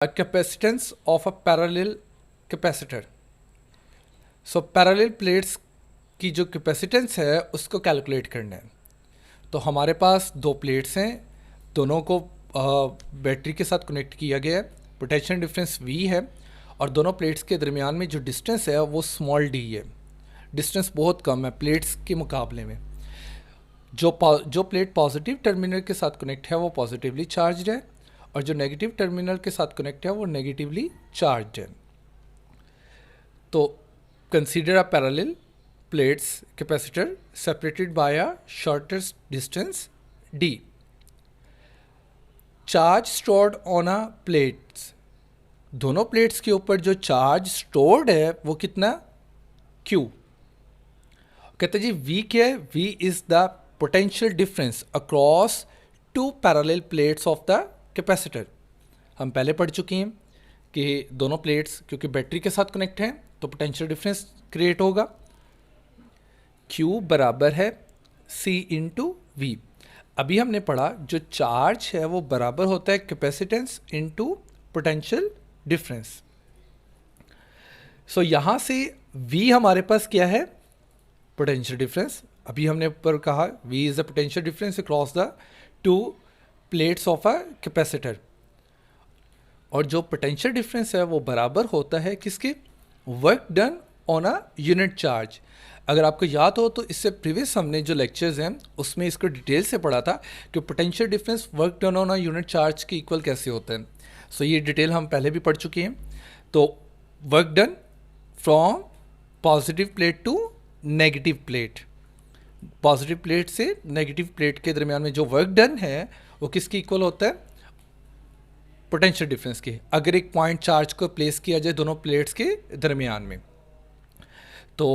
A capacitance of a parallel capacitor. So parallel plates की जो capacitance है उसको कैलकुलेट करना है। तो हमारे पास दो प्लेट्स हैं, दोनों को बैटरी के साथ कनेक्ट किया गया है। पोटेंशियल डिफरेंस V है और दोनों प्लेट्स के दरमियान में जो डिस्टेंस है वो स्मॉल d है। डिस्टेंस बहुत कम है प्लेट्स के मुकाबले में। जो प्लेट पॉजिटिव टर्मिनल के साथ कनेक्ट है वो पॉजिटिवली चार्ज्ड है और जो नेगेटिव टर्मिनल के साथ कनेक्ट है वो नेगेटिवली चार्ज्ड है। तो consider a parallel plates capacitor separated by a shortest distance d। Charge stored on a plates, दोनों प्लेट्स के ऊपर जो चार्ज स्टोर्ड है वो कितना Q। कहते जी V क्या है? V is the potential difference across two parallel plates of the capacitor. हम पहले पढ़ चुके हैं कि दोनों प्लेट्स क्योंकि बैटरी के साथ कनेक्ट हैं तो पोटेंशियल डिफरेंस क्रिएट होगा। Q बराबर है C इंटू V। अभी हमने पढ़ा जो चार्ज है वो बराबर होता है कैपेसिटेंस इंटू पोटेंशियल डिफरेंस। सो यहाँ से V हमारे पास क्या है? Potential difference. अभी हमने ऊपर कहा V is the potential difference across the two plates of a capacitor. और जो पोटेंशियल डिफरेंस है वो बराबर होता है किसके? Work done on a unit charge. अगर आपको याद हो तो इससे प्रीवियस हमने जो लेक्चर्स हैं उसमें इसको डिटेल से पढ़ा था कि potential difference work done on a unit charge के इक्वल कैसे होता है। सो ये डिटेल हम पहले भी पढ़ चुके हैं। तो work done from positive plate to negative plate, positive plate से नेगेटिव प्लेट के दरमियान में जो वर्क डन है वो किसके इक्वल होता है? पोटेंशियल डिफरेंस के। अगर एक पॉइंट चार्ज को प्लेस किया जाए दोनों प्लेट्स के दरमियान में तो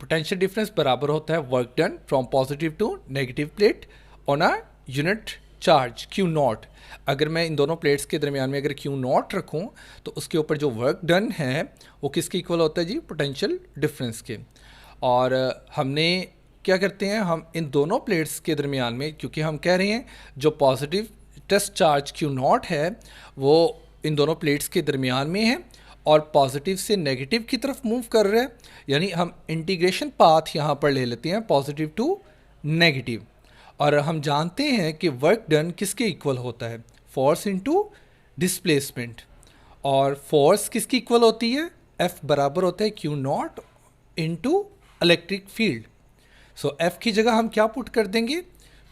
पोटेंशियल डिफरेंस बराबर होता है work done from positive to negative plate on a unit charge Q naught. अगर मैं इन दोनों प्लेट्स के दरमियान में अगर Q नॉट रखूं तो उसके ऊपर जो वर्क डन है वो किसके इक्वल होता है जी? पोटेंशियल डिफरेंस के। और हमने क्या करते हैं, हम इन दोनों प्लेट्स के दरमियान में क्योंकि हम कह रहे हैं जो positive test charge Q naught है वो इन दोनों प्लेट्स के दरमियान में है और पॉजिटिव से नेगेटिव की तरफ मूव कर रहा है, यानी हम इंटीग्रेशन पाथ यहाँ पर ले लेते हैं पॉजिटिव टू नेगेटिव। और हम जानते हैं कि वर्क डन किसके इक्वल होता है? Force into displacement. और फोर्स किसकी इक्वल होती है? F बराबर होता है Q not into electric field. So F की जगह हम क्या पुट कर देंगे?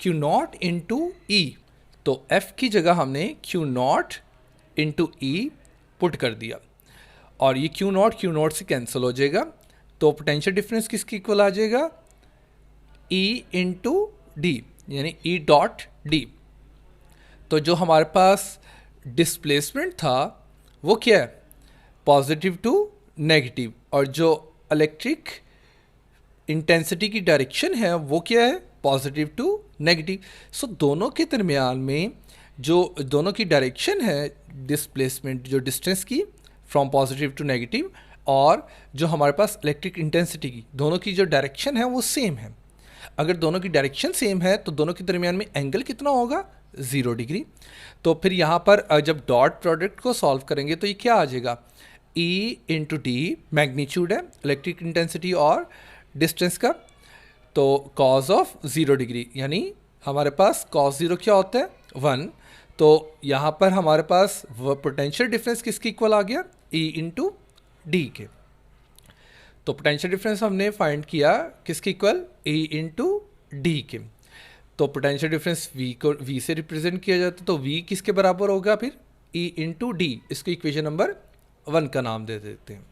Q not into E। तो F की जगह हमने Q not into E put कर दिया और ये Q नॉट से कैंसिल हो जाएगा। तो पोटेंशियल डिफरेंस किसकी इक्वल आ जाएगा? E इंटू डी, यानी E डॉट डी। तो जो हमारे पास डिस्प्लेसमेंट था वो क्या है? Positive to negative. और जो इलेक्ट्रिक इंटेंसिटी की डायरेक्शन है वो क्या है? Positive to negative. सो दोनों के दरमियान में जो दोनों की डायरेक्शन है डिस्प्लेसमेंट, जो डिस्टेंस की फ्रॉम पॉजिटिव टू नेगेटिव, और जो हमारे पास इलेक्ट्रिक इंटेंसिटी की, दोनों की जो डायरेक्शन है वो सेम है। अगर दोनों की डायरेक्शन सेम है तो दोनों के दरमियान में एंगल कितना होगा? 0 डिग्री। तो फिर यहाँ पर जब डॉट प्रोडक्ट को सॉल्व करेंगे तो ये क्या आ जाएगा? E इंटू डी मैग्नीट्यूड है इलेक्ट्रिक इंटेंसिटी और डिस्टेंस का, तो कॉज ऑफ 0 डिग्री, यानी हमारे पास कॉस 0 क्या होता है? 1। तो यहाँ पर हमारे पास वो पोटेंशियल डिफरेंस किसकी इक्वल आ गया? E इंटू डी के। तो पोटेंशियल डिफरेंस हमने फाइंड किया किसकी इक्वल? E इंटू डी के। तो पोटेंशियल डिफरेंस V को V से रिप्रेजेंट किया जाता है तो V किसके बराबर होगा फिर? E into D. इसको इक्वेशन नंबर 1 का नाम दे देते हैं।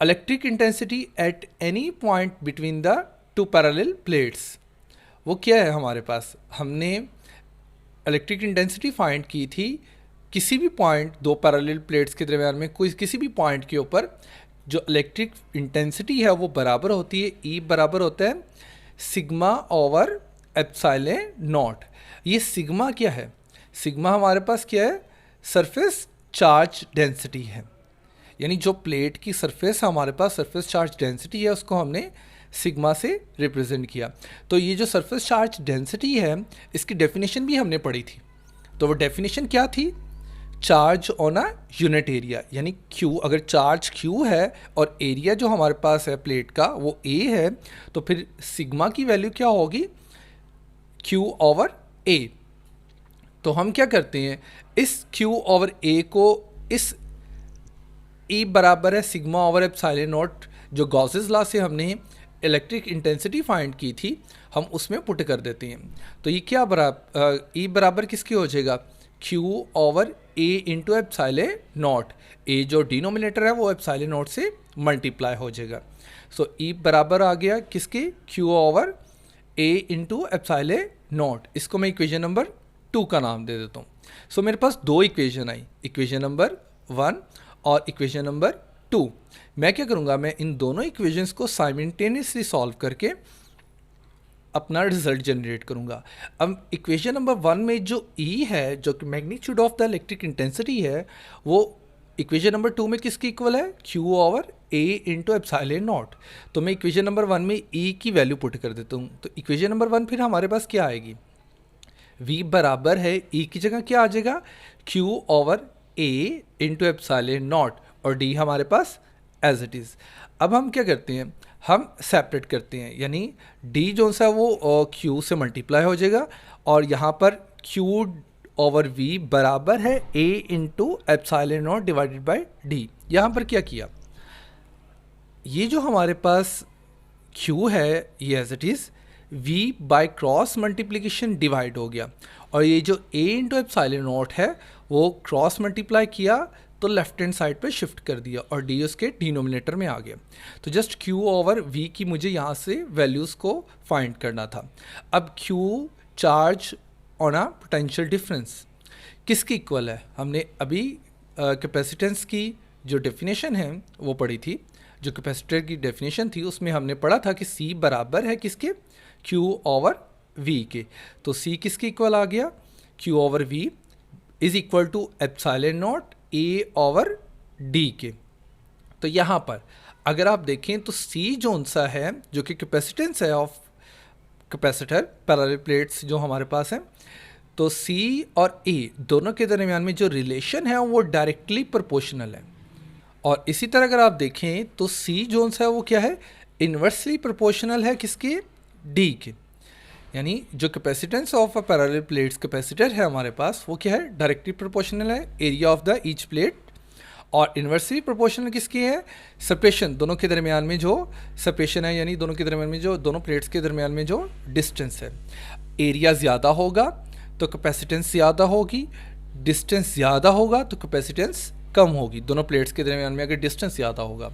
Electric intensity at any point between the two parallel plates, वो क्या है हमारे पास? हमने इलेक्ट्रिक इंटेंसिटी फाइंड की थी किसी भी पॉइंट, दो पैरेलल प्लेट्स के दरमियान में कोई किसी भी पॉइंट के ऊपर जो इलेक्ट्रिक इंटेंसिटी है वो बराबर होती है, E बराबर होता है सिग्मा ओवर एप्सिलॉन नॉट। ये सिग्मा क्या है? सिग्मा हमारे पास क्या है? सरफेस चार्ज डेंसिटी है, यानी जो प्लेट की सरफेस हमारे पास सरफेस चार्ज डेंसिटी है उसको हमने सिग्मा से रिप्रेजेंट किया। तो ये जो सरफेस चार्ज डेंसिटी है इसकी डेफिनेशन भी हमने पढ़ी थी। तो वो डेफिनेशन क्या थी? Charge on a unit area, यानी Q, अगर चार्ज Q है और एरिया जो हमारे पास है प्लेट का वो A है, तो फिर सिग्मा की वैल्यू क्या होगी, Q ओवर A। तो हम क्या करते हैं, इस Q ओवर A को इस E बराबर है सिग्मा ओवर एप्सिलॉन नॉट, जो गॉसेस लॉ से हमने इलेक्ट्रिक इंटेंसिटी फाइंड की थी, हम उसमें पुट कर देते हैं। तो ये क्या बराबर, E बराबर किसकी हो जाएगा, Q over A into epsilon naught. A जो डिनोमिनेटर है वो एप्सिलॉन नॉट से मल्टीप्लाई हो जाएगा। सो E बराबर आ गया किसके, Q over A into epsilon not. इसको मैं इक्वेशन नंबर 2 का नाम दे देता हूँ। सो मेरे पास दो इक्वेशन आई, इक्वेशन नंबर 1 और इक्वेशन नंबर 2। मैं क्या करूँगा, मैं इन दोनों इक्वेशंस को साइमल्टेनियसली सॉल्व करके अपना रिजल्ट जनरेट करूँगा। अब इक्वेशन नंबर 1 में जो E है, जो कि magnitude of the electric intensity है, वो इक्वेशन नंबर 2 में किसकी इक्वल है, Q over A into epsilon not. तो मैं इक्वेशन नंबर 1 में E की वैल्यू पुट कर देता हूँ। तो इक्वेशन नंबर 1 फिर हमारे पास क्या आएगी, V बराबर है E की जगह क्या आ जाएगा, Q over A into epsilon not, और D हमारे पास एज इट इज़। अब हम क्या करते हैं, हम सेपरेट करते हैं, यानी D जो सा वो Q से मल्टीप्लाई हो जाएगा, और यहाँ पर Q ओवर V बराबर है A into epsilon not divided by D। यहाँ पर क्या किया, ये जो हमारे पास Q है ये as it is V by cross multiplication divide हो गया, और ये जो A इंटू एप्सिलॉन नॉट है वो क्रॉस मल्टीप्लाई किया तो लेफ्ट हैंड साइड पे शिफ्ट कर दिया, और D उसके डिनोमिनेटर में आ गया। तो जस्ट Q ओवर V की मुझे यहाँ से वैल्यूज़ को फाइंड करना था। अब Q charge on a potential difference किसकी इक्वल है, हमने अभी कैपेसिटेंस की जो डेफिनेशन है वो पढ़ी थी, जो कैपेसिटर की डेफिनेशन थी उसमें हमने पढ़ा था कि C बराबर है किसके, Q ओवर V के। तो C किसकी इक्वल आ गया, Q over V is equal to epsilon naught A over D के। तो यहाँ पर अगर आप देखें तो C जोन सा है जो कि कैपेसिटेंस है ऑफ कैपेसिटर पैरेलल प्लेट्स जो हमारे पास है, तो C और A दोनों के दरमियान में जो रिलेशन है वो डायरेक्टली प्रोपोर्शनल है। और इसी तरह अगर आप देखें तो C जोन सा है वो क्या है, इन्वर्सली प्रोपोर्शनल है किसके, D के। यानी जो capacitance of a parallel plates capacitor है हमारे पास वो क्या है, डायरेक्टली प्रोपोर्शनल है area of the each plate, और इन्वर्सली प्रोपोर्शनल किसकी है, सेपरेशन, दोनों के दरमियान में जो सेपरेशन है, यानी दोनों के दरमियान में जो दोनों प्लेट्स के दरमियान में जो डिस्टेंस है। एरिया ज़्यादा होगा तो कैपेसिटेंस ज़्यादा होगी, डिस्टेंस ज़्यादा होगा तो कैपेसिटेंस कम होगी, दोनों प्लेट्स के दरमियान में अगर डिस्टेंस ज़्यादा होगा।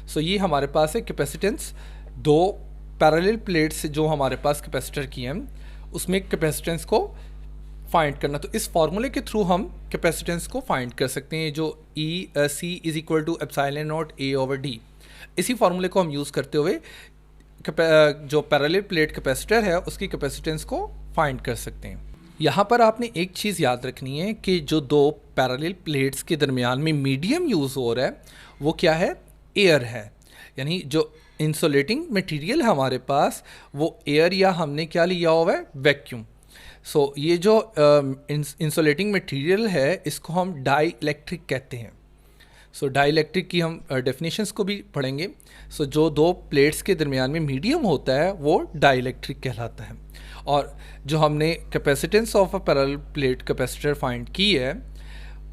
सो ये हमारे पास है कैपेसिटेंस, दो पैरेलल प्लेट्स जो हमारे पास कैपेसिटर की हैं उसमें कैपेसिटेंस को फाइंड करना। तो इस फार्मूले के थ्रू हम कैपेसिटेंस को फाइंड कर सकते हैं, जो C is equal to epsilon naught A over D। इसी फार्मूले को हम यूज़ करते हुए जो पैरेलल प्लेट कैपेसिटर है उसकी कैपेसिटेंस को फाइंड कर सकते हैं। यहाँ पर आपने एक चीज़ याद रखनी है कि जो दो पैरेलल प्लेट्स के दरमियान में मीडियम यूज़ हो रहा है वो क्या है, एयर है। यानी जो इंसुलेटिंग मटेरियल है हमारे पास वो एयर, या हमने क्या लिया हुआ है, वैक्यूम। सो ये जो इंसुलेटिंग मटेरियल है इसको हम डाई इलेक्ट्रिक कहते हैं। सो डाई इलेक्ट्रिक की हम डेफिनेशंस को भी पढ़ेंगे। सो जो दो प्लेट्स के दरमियान में मीडियम होता है वो डाई इलेक्ट्रिक कहलाता है। और जो हमने capacitance of a parallel plate capacitor find की है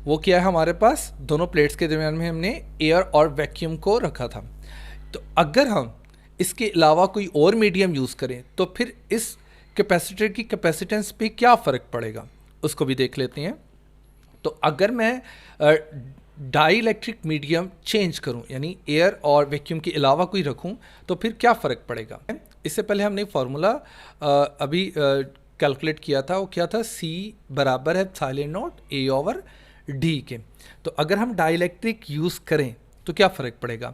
वो क्या है, हमारे पास दोनों प्लेट्स के दरमियान में हमने एयर और वैक्यूम को रखा था। तो अगर हम इसके अलावा कोई और मीडियम यूज़ करें तो फिर इस कैपेसिटर की कैपेसिटेंस पे क्या फ़र्क पड़ेगा उसको भी देख लेते हैं। तो अगर मैं डाई इलेक्ट्रिक मीडियम चेंज करूं, यानी एयर और वैक्यूम के अलावा कोई रखूं, तो फिर क्या फ़र्क पड़ेगा। इससे पहले हमने फार्मूला अभी कैलकुलेट किया था, वो क्या था, C बराबर है epsilon naught A over D के। तो अगर हम डाई इलेक्ट्रिक यूज़ करें तो क्या फ़र्क पड़ेगा।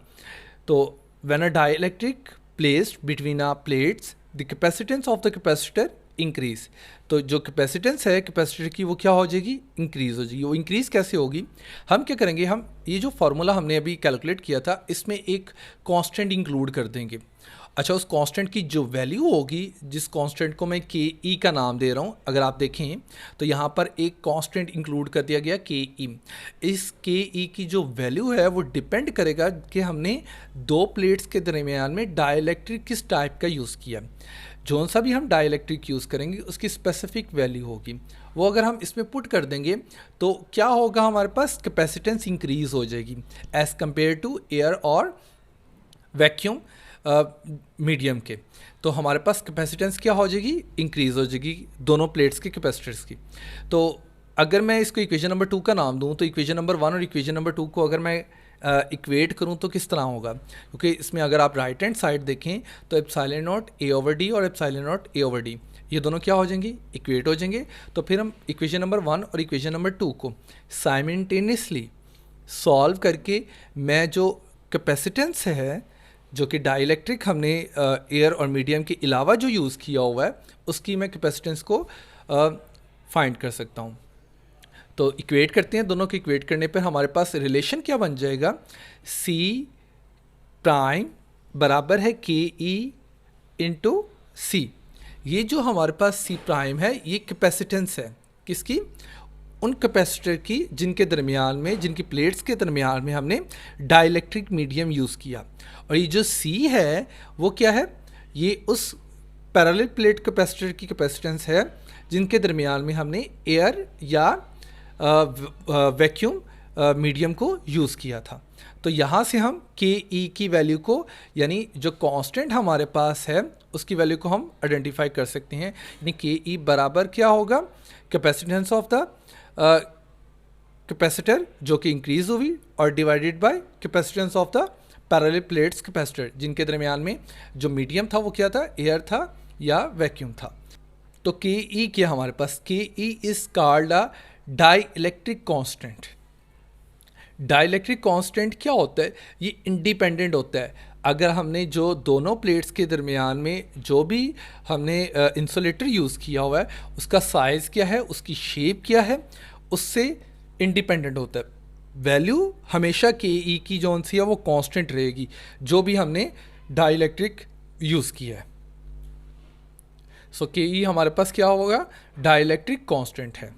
तो when a dielectric placed between a plates the capacitance of the capacitor increase. तो जो कैपेसिटेंस है कैपेसिटर की वो क्या हो जाएगी, इंक्रीज़ हो जाएगी। वो इंक्रीज़ कैसे होगी, हम क्या करेंगे, हम ये जो फार्मूला हमने अभी कैलकुलेट किया था इसमें एक कांस्टेंट इंक्लूड कर देंगे, अच्छा, उस कांस्टेंट की जो वैल्यू होगी, जिस कांस्टेंट को मैं के ई का नाम दे रहा हूँ, अगर आप देखें तो यहाँ पर एक कांस्टेंट इंक्लूड कर दिया गया के ई। इस के ई की जो वैल्यू है वो डिपेंड करेगा कि हमने दो प्लेट्स के दरमियान में डाइलेक्ट्रिक किस टाइप का यूज़ किया। जौन सा भी हम डाइलेक्ट्रिक यूज़ करेंगे उसकी स्पेसिफिक वैल्यू होगी, वो अगर हम इसमें पुट कर देंगे तो क्या होगा, हमारे पास कैपेसिटेंस इंक्रीज़ हो जाएगी एज़ कम्पेयर टू एयर और वैक्यूम मीडियम के। तो हमारे पास कैपेसिटेंस क्या हो जाएगी, इंक्रीज़ हो जाएगी दोनों प्लेट्स की कैपेसिटर्स की। तो अगर मैं इसको इक्वेशन नंबर 2 का नाम दूं, तो इक्वेशन नंबर 1 और इक्वेशन नंबर 2 को अगर मैं इक्वेट करूं तो किस तरह होगा, क्योंकि इसमें अगर आप राइट हैंड साइड देखें तो epsilon naught A over D और epsilon naught A over D, ये दोनों क्या हो जाएंगे, इक्वेट हो जाएंगे। तो फिर हम इक्वेशन नंबर 1 और इक्वेशन नंबर 2 को साइमल्टेनियसली सॉल्व करके मैं जो कैपेसिटेंस है, जो कि डाइलेक्ट्रिक हमने एयर और मीडियम के अलावा जो यूज़ किया हुआ है, उसकी मैं कैपेसिटेंस को फाइंड कर सकता हूँ। तो इक्वेट करते हैं, दोनों को इक्वेट करने पर हमारे पास रिलेशन क्या बन जाएगा, सी प्राइम बराबर है के ई इंटू सी। ये जो हमारे पास सी प्राइम है ये कैपेसिटेंस है किसकी, उन कैपेसिटर की जिनके दरमियान में, जिनकी प्लेट्स के दरमियान में हमने डाइलेक्ट्रिक मीडियम यूज़ किया। और ये जो सी है वो क्या है, ये उस पैरेलल प्लेट कैपेसिटर की कैपेसिटेंस है जिनके दरमियान में हमने एयर या वैक्यूम मीडियम को यूज़ किया था। तो यहाँ से हम के ई की वैल्यू को, यानी जो कांस्टेंट हमारे पास है उसकी वैल्यू को हम आइडेंटिफाई कर सकते हैं। यानी के ई बराबर क्या होगा, कैपेसिटेंस ऑफ द कैपेसिटर जो कि इंक्रीज हुई और divided by capacitance of the parallel plates capacitor जिनके दरमियान में जो मीडियम था वो क्या था, एयर था या वैक्यूम था। तो के ई क्या हमारे पास, के E is called a dielectric constant. Dielectric constant क्या होता है, ये इंडिपेंडेंट होता है। अगर हमने जो दोनों प्लेट्स के दरमियान में जो भी हमने इंसुलेटर यूज़ किया हुआ है उसका साइज़ क्या है, उसकी शेप क्या है, उससे इंडिपेंडेंट होता है। वैल्यू हमेशा के ई की जो सी है वो कांस्टेंट रहेगी जो भी हमने डाइलेक्ट्रिक यूज़ किया है। सो के ई हमारे पास क्या होगा, डाइलेक्ट्रिक कांस्टेंट है।